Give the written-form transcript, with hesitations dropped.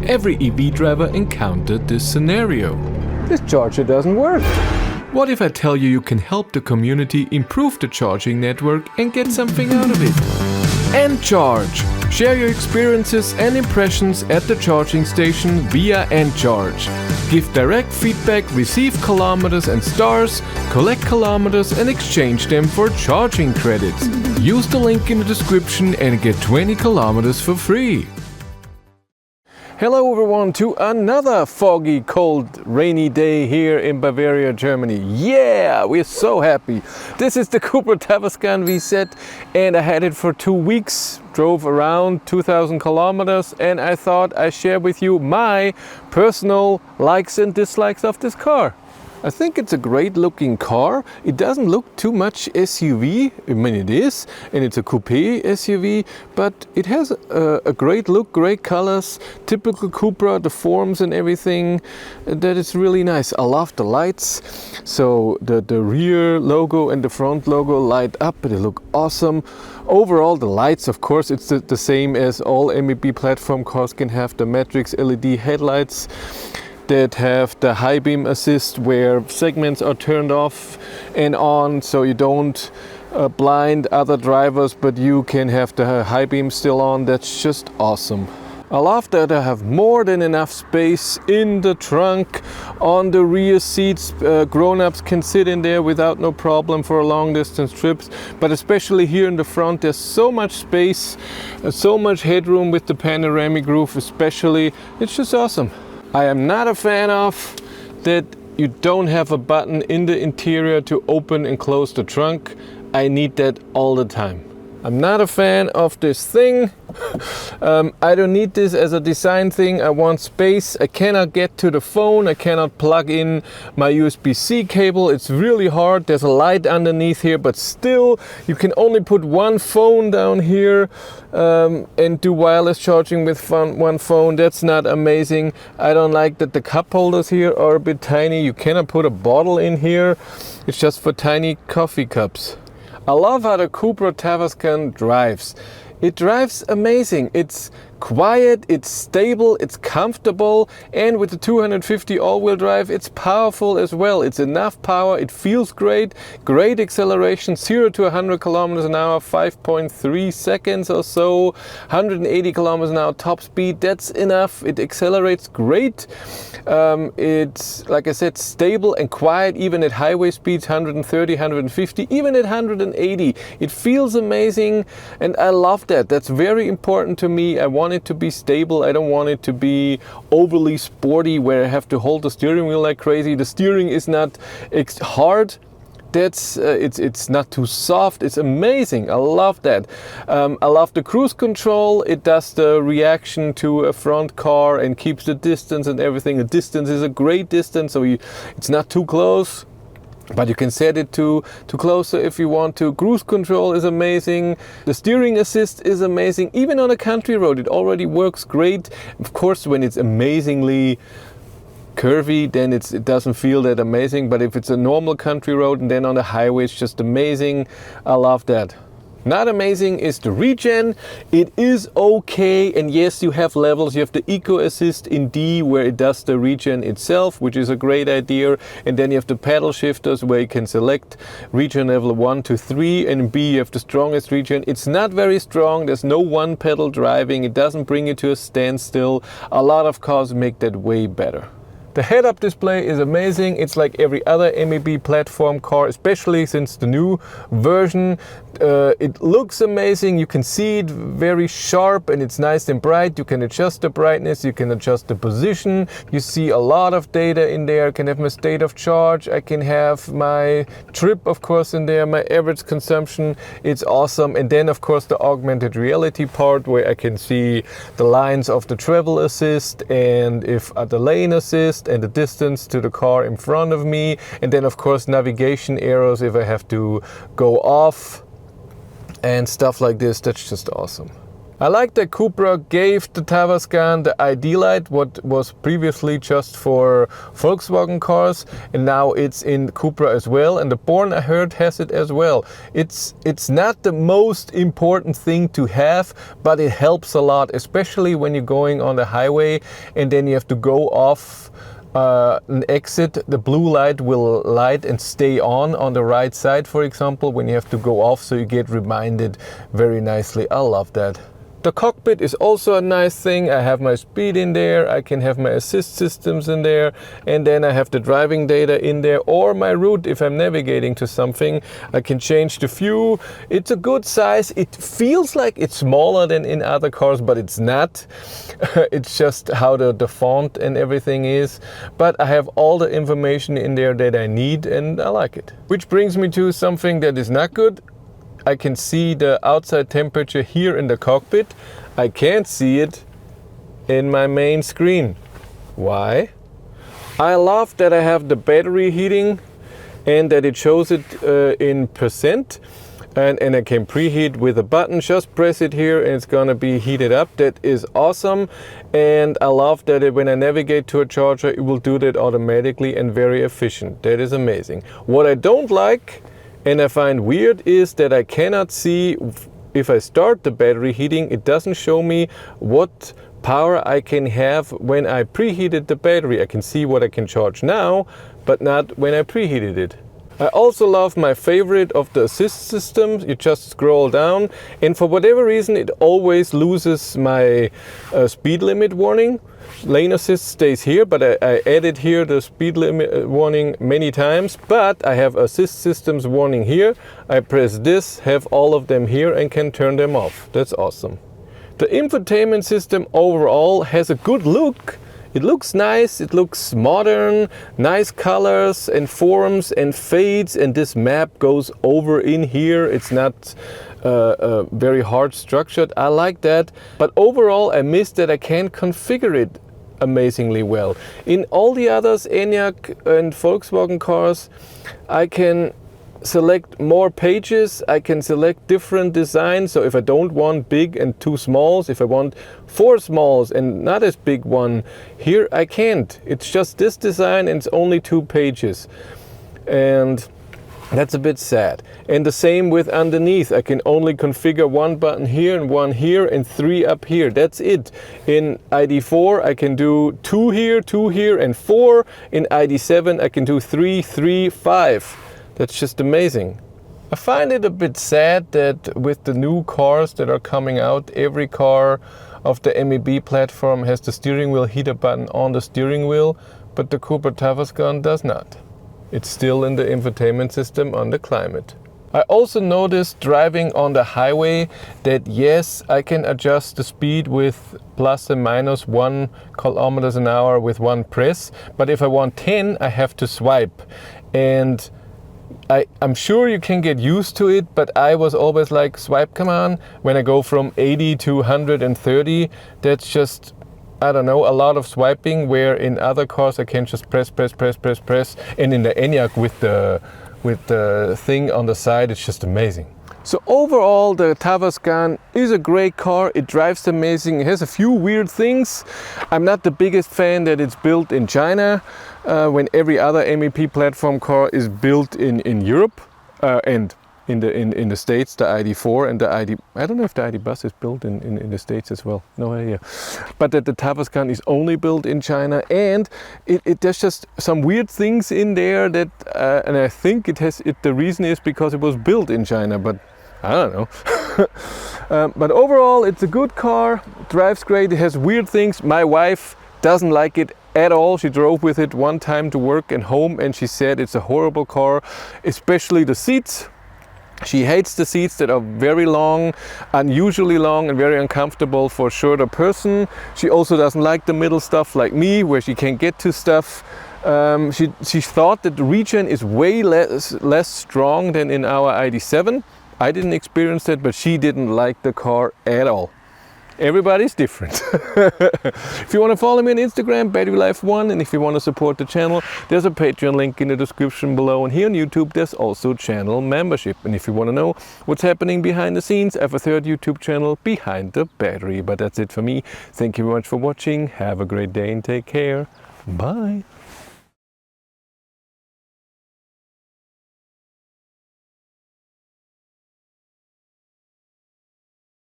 Every EV driver encountered this scenario. This charger doesn't work. What if I tell you can help the community improve the charging network and get something out of it? Encharge! Share your experiences and impressions at the charging station via Encharge. Give direct feedback, receive kilometers and stars, collect kilometers and exchange them for charging credits. Use the link in the description and get 20 kilometers for free. Hello everyone to another foggy, cold, rainy day here in Bavaria, Germany. Yeah, we're so happy. This is the Cupra Tavascan VZ and I had it for 2 weeks, drove around 2,000 kilometers and I thought I'd share with you my personal likes and dislikes of this car. I think it's a great looking car. It doesn't look too much SUV. I mean it is, and it's a coupe SUV, but it has a great look, great colors, typical Cupra, the forms and everything. That is really nice. I love the lights. So the rear logo and the front logo light up, they look awesome. Overall, the lights, of course, it's the same as all MEB platform cars can have, the Matrix LED headlights that have the high beam assist where segments are turned off and on so you don't blind other drivers, but you can have the high beam still on. That's just awesome. I love that I have more than enough space in the trunk, on the rear seats. Grown-ups can sit in there without no problem for long distance trips, but especially here in the front there's so much space, so much headroom with the panoramic roof especially. It's just awesome. I am not a fan of that you don't have a button in the interior to open and close the trunk. I need that all the time. I'm not a fan of this thing. I don't need this as a design thing. I want space. I cannot get to the phone. I cannot plug in my USB-C cable. It's really hard. There's a light underneath here, but still you can only put one phone down here and do wireless charging with one phone. That's not amazing. I don't like that the cup holders here are a bit tiny. You cannot put a bottle in here. It's just for tiny coffee cups. I love how the Cupra Tavascan drives. It drives amazing. It's quiet, it's stable, it's comfortable, and with the 250 all-wheel drive, it's powerful as well. It's enough power, it feels great, great acceleration, 0 to 100 kilometers an hour, 5.3 seconds or so, 180 kilometers an hour top speed, that's enough. It accelerates great. It's, like I said, stable and quiet, even at highway speeds, 130, 150, even at 180. It feels amazing, and I love that. That's very important to me. I want it to be stable. I don't want it to be overly sporty where I have to hold the steering wheel like crazy. The steering is not hard. That's it's not too soft. It's amazing. I love that. I love the cruise control. It does the reaction to a front car and keeps the distance and everything. The distance is a great distance, so it's not too close, but you can set it to closer if you want to. Cruise control is amazing. The steering assist is amazing. Even on a country road, it already works great. Of course, when it's amazingly curvy, then it doesn't feel that amazing. But if it's a normal country road and then on the highway, it's just amazing. I love that. Not amazing is the regen. It is okay, and yes, you have levels. You have the Eco Assist in D where it does the regen itself, which is a great idea, and then you have the pedal shifters where you can select regen level 1 to 3, and in B you have the strongest regen. It's not very strong. There's no one pedal driving. It doesn't bring you to a standstill. A lot of cars make that way better. The head-up display is amazing. It's like every other MEB platform car, especially since the new version. It looks amazing. You can see it very sharp and it's nice and bright. You can adjust the brightness, you can adjust the position. You see a lot of data in there. I can have my state of charge. I can have my trip, of course, in there, my average consumption. It's awesome. And then, of course, the augmented reality part where I can see the lines of the travel assist and if the lane assist and the distance to the car in front of me, and then of course navigation arrows if I have to go off and stuff like this. That's just awesome. I like that Cupra gave the Tavascan the ID light, what was previously just for Volkswagen cars, and now it's in Cupra as well, and the Born I heard has it as well. It's not the most important thing to have, but it helps a lot, especially when you're going on the highway and then you have to go off an exit. The blue light will light and stay on the right side, for example, when you have to go off, so you get reminded very nicely. I love that. The cockpit is also a nice thing. I have my speed in there, I can have my assist systems in there, and then I have the driving data in there, or my route if I'm navigating to something. I can change the view. It's a good size. It feels like it's smaller than in other cars, but it's not. It's just how the font and everything is. But I have all the information in there that I need, and I like it. Which brings me to something that is not good. I can see the outside temperature here in the cockpit. I can't see it in my main screen. Why? I love that I have the battery heating and that it shows it in percent, and I can preheat with a button. Just press it here and it's gonna be heated up. That is awesome. And I love that when I navigate to a charger, it will do that automatically and very efficient. That is amazing. What I don't like and I find weird is that I cannot see, if I start the battery heating, it doesn't show me what power I can have when I preheated the battery. I can see what I can charge now, but not when I preheated it. I also love my favorite of the assist systems. You just scroll down and for whatever reason it always loses my speed limit warning. Lane assist stays here, but I added here the speed limit warning many times, but I have assist systems warning here. I press this, have all of them here and can turn them off. That's awesome. The infotainment system overall has a good look. It looks nice, it looks modern, nice colors and forms and fades, and this map goes over in here. It's not very hard structured. I like that, but overall I miss that I can't configure it amazingly well. In all the others, Enyaq and Volkswagen cars, I can select more pages, I can select different designs. So if I don't want big and 2 smalls, if I want 4 smalls and not as big one, here I can't. It's just this design and it's only 2 pages. And that's a bit sad. And the same with underneath. I can only configure 1 button here and 1 here and 3 up here. That's it. In ID4 I can do 2 here and 4. In ID7 I can do 3, 3, 5. That's just amazing. I find it a bit sad that with the new cars that are coming out, every car of the MEB platform has the steering wheel heater button on the steering wheel, but the Cupra Tavascan does not. It's still in the infotainment system on the climate. I also noticed driving on the highway that yes, I can adjust the speed with plus and minus 1 kilometers an hour with 1 press, but if I want 10, I have to swipe. And I'm sure you can get used to it, but I was always like, swipe, come on. When I go from 80 to 130, that's just, I don't know, a lot of swiping, where in other cars I can just press. And in the Enyaq with the thing on the side, it's just amazing. So overall, the Tavascan is a great car. It drives amazing. It has a few weird things. I'm not the biggest fan that it's built in China, when every other MEP platform car is built in Europe and in the States, the ID4 and the ID. I don't know if the ID Bus is built in the States as well. No idea. But that the Tavascan is only built in China, and there's just some weird things in there that, and I think the reason is because it was built in China, but I don't know. But overall, it's a good car, drives great, it has weird things. My wife doesn't like it at all. She drove with it one time to work and home, and she said it's a horrible car, especially the seats. She hates the seats that are very long, unusually long and very uncomfortable for a shorter person. She also doesn't like the middle stuff like me, where she can't get to stuff. She thought that the regen is way less strong than in our ID7. I didn't experience that, but she didn't like the car at all. Everybody's different. If you want to follow me on Instagram, BatteryLife1, and if you want to support the channel, there's a Patreon link in the description below, and here on YouTube there's also channel membership. And if you want to know what's happening behind the scenes, I have a third YouTube channel, Behind the Battery. But that's it for me. Thank you very much for watching. Have a great day and take care. Bye.